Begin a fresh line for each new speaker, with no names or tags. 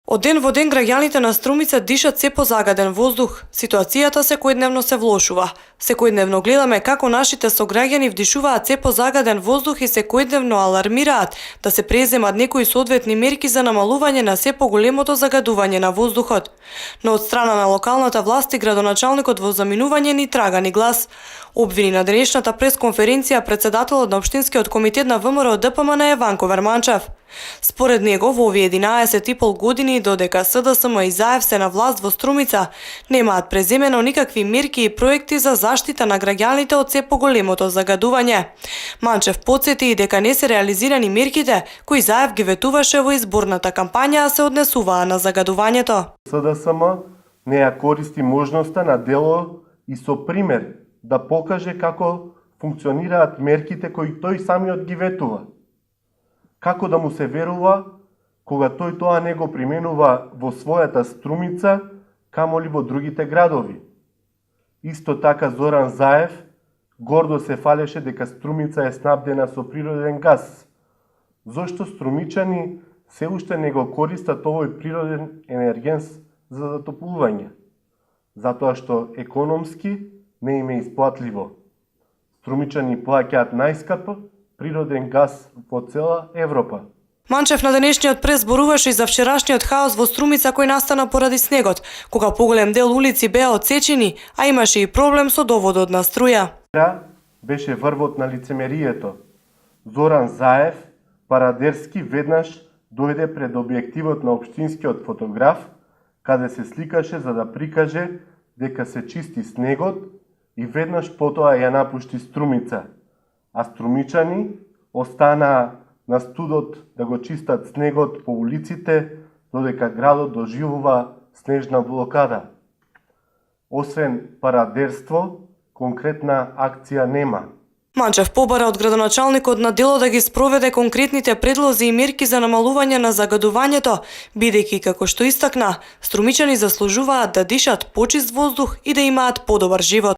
Од ден во ден граѓаните на Струмица дишат се позагаден воздух. Ситуацијата секојдневно се влошува. Секојдневно гледаме како нашите сограѓани вдишуваат се позагаден воздух и секојдневно алармираат да се преземат некои соодветни мерки за намалување на се поголемото загадување на воздухот. Но од страна на локалната власт и градоначалникот во заминување ни трага ни глас. Обвини на денешната пресконференција председателот на Општинскиот комитет на ВМРО ДПМН Еванко Верманчев. Според него, во овие 11,5 години додека СДСМ и ЗАЕВ се на власт во Струмица, немаат преземено никакви мерки и проекти за заштита на граѓаните од се поголемото загадување. Манчев потсети и дека не се реализирани мерките кои ЗАЕВ ги ветуваше во изборната кампања, а се однесуваа на загадувањето.
СДСМ не ја користи можноста на дело и со пример да покаже како функционираат мерките кои тој самиот ги ветува. Како да му се верува кога тој тоа не го применува во својата Струмица, камоли во другите градови. Исто така Зоран Заев гордо се фалеше дека Струмица е снабдена со природен газ. Зошто струмичани се уште не го користат овој природен енерген за затоплување? Затоа што економски не им е исплатливо. Струмичани плаќаат најскапо природен газ во цела Европа.
Манчев на денешниот прес зборуваше и за вчерашниот хаос во Струмица кој настана поради снегот, кога поголем дел улици беа отсечени, а имаше и проблем со доводот на струја.
Беше врвот на лицемерието. Зоран Заев парадерски веднаш дојде пред објективот на општинскиот фотограф, каде се сликаше за да прикаже дека се чисти снегот и веднаш потоа ја напушти Струмица, а струмичани останаа на студот да го чистат снегот по улиците, додека градот доживува снежна блокада. Освен парадерство, конкретна акција нема.
Манчев побара од градоначалникот на дело да ги спроведе конкретните предлози и мерки за намалување на загадувањето, бидејќи, како што истакна, струмичани заслужуваат да дишат почист воздух и да имаат подобар живот.